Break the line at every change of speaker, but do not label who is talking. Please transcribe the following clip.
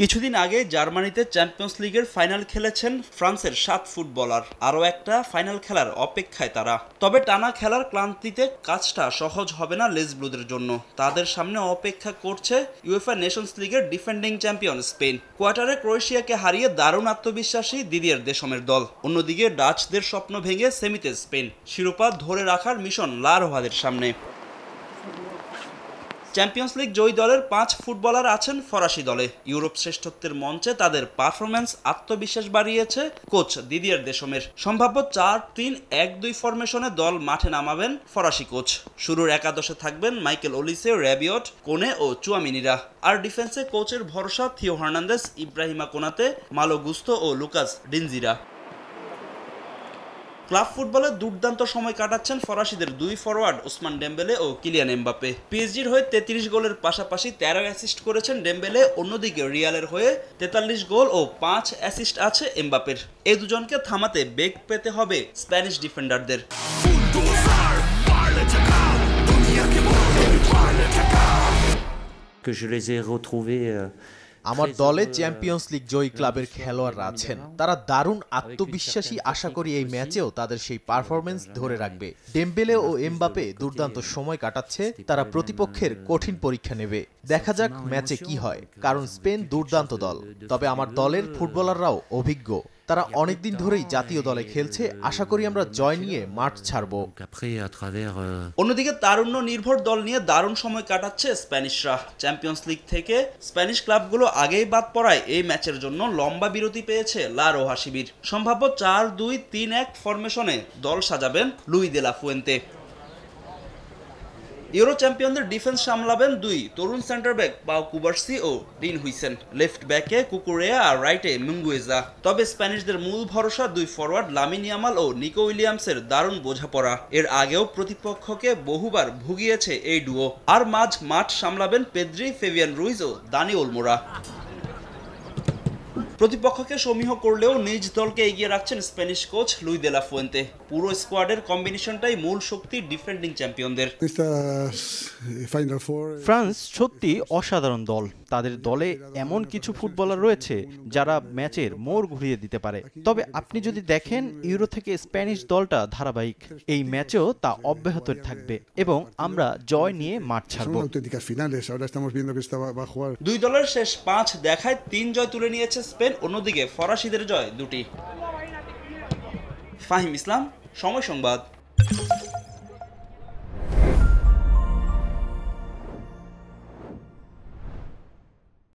কিছুদিন আগে জার্মানিতে চ্যাম্পিয়ন্স লিগের ফাইনাল খেলেছেন ফ্রান্সের 7 ফুটবলার। আরও একটা ফাইনাল খেলার অপেক্ষায় তারা। তবে টানা খেলার ক্লান্তিতে কাজটা সহজ হবে না লেজ ব্লুদের জন্য। তাদের সামনে অপেক্ষা করছে ইউএফএ নেশনস লিগের ডিফেন্ডিং চ্যাম্পিয়ন স্পেন। কোয়ার্টারে ক্রোয়েশিয়াকে হারিয়ে দারুণ আত্মবিশ্বাসী দিদিয়ের দেশমের দল। অন্যদিকে ডাচদের স্বপ্ন ভেঙে সেমিতে স্পেন। শিরোপা ধরে রাখার মিশন লা রোহাদের সামনে। চ্যাম্পিয়ন্স লিগ জয়ী দলের 5 ফুটবলার আছেন ফরাসি দলে। ইউরোপ শ্রেষ্ঠত্বের মঞ্চে তাদের পারফরম্যান্স আত্মবিশ্বাস বাড়িয়েছে কোচ দিদিয়ের দেশমের। সম্ভাব্য 4-3-1-2 ফরমেশনে দল মাঠে নামাবেন ফরাসি কোচ। শুরুর একাদশে থাকবেন মাইকেল ওলিসে, র্যাবিয়ট, কোনে ও চুয়ামিনিরা। আর ডিফেন্সে কোচের ভরসা থিও হার্নান্দেজ, ইব্রাহিমা কোনাতে, মালো গুস্তো ও লুকাস ডিনজিরা। ক্লাব ফুটবলে দুর্দান্ত সময় কাটাচ্ছেন ফরাসিদের 2 ফরওয়ার্ড ওসমান ডেম্বেলে ও কিলিয়ান এমবাপ্পে। পিএসজির হয়ে 33 গোলের পাশাপাশি 13 অ্যাসিস্ট করেছেন ডেম্বেলে। অন্যদিকে রিয়ালের হয়ে 43 গোল ও 5 অ্যাসিস্ট আছে এমবাপ্পের। এই দুজনকে থামাতে বেগ পেতে হবে স্প্যানিশ ডিফেন্ডারদের।
আমার দলে চ্যাম্পিয়ন্স লিগ জয়ী ক্লাবের খেলোয়াড়রা আছেন, তারা দারুণ আত্মবিশ্বাসী। আশা করি এই ম্যাচেও তাদের সেই পারফরমেন্স ধরে রাখবে। ডেম্বেলে ও এমবাপ্পে দুর্দান্ত সময় কাটাচ্ছে, তারা প্রতিপক্ষের কঠিন পরীক্ষা নেবে। দেখা যাক ম্যাচে কি হয়, কারণ স্পেন দুর্দান্ত দল। তবে আমার দলের ফুটবলাররাও অভিজ্ঞ, তারা অনেকদিন ধরেই জাতীয় দলে খেলছে। আশা করি আমরা জয় নিয়ে মাঠ ছাড়ব।
অন্যদিকে তারুণ্য নির্ভর দল নিয়ে দারুণ সময় কাটাচ্ছে স্প্যানিশরা। চ্যাম্পিয়ন্স লিগ থেকে স্প্যানিশ ক্লাবগুলো আগেই বাদ পড়ায় এই ম্যাচের জন্য লম্বা বিরতি পেয়েছে লা রোহা শিবির। সম্ভাব্য 4-2-3-1 ফরমেশনে দল সাজাবেন লুই দে লা ফুয়েন্তে। ইউরো চ্যাম্পিয়নদের ডিফেন্স সামলাবেন 2 তরুণ সেন্টার ব্যাক পাও কুবার্সি ও ডিন হুইসেন। লেফট ব্যাকে কুকুরেয়া আর রাইটে মুঙ্গুয়েজা। তবে স্প্যানিশদের মূল ভরসা 2 ফরওয়ার্ড লামিন ইয়ামাল ও নিকো উইলিয়ামসের দারুণ বোঝাপড়া। এর আগেও প্রতিপক্ষকে বহুবার ভুগিয়েছে এই ডুও। আর মাঠ সামলাবেন পেদ্রি, ফেবিয়ান রুইজ ও দানি ওলমোরা। প্রতিপক্ষকে সমীহ করলেও নিজ দলকে এগিয়ে রাখছেন স্প্যানিশ কোচ লুই দে লা ফুয়েন্তে। পুরো স্কোয়াডের কম্বিনেশনটাই মূল শক্তি ডিফেন্ডিং চ্যাম্পিয়নদের।
ফ্রান্স সত্যি অসাধারণ দল। তাদের দলে এমন কিছু ফুটবলার রয়েছে যারা ম্যাচের মোড় ঘুরিয়ে দিতে পারে। তবে আপনি যদি দেখেন, ইউরো থেকে স্প্যানিশ দলটা ধারাবাহিক। এই ম্যাচেও তা অব্যাহত থাকবে এবং আমরা জয় নিয়ে মাঠ ছাড়ব।
2 দলের শেষ 5 দেখায় 3 জয় তুলে নিয়েছে স্পেন। অন্যদিকে ফরাসিদের জয় 2টি। ফাহিম ইসলাম, সময় সংবাদ।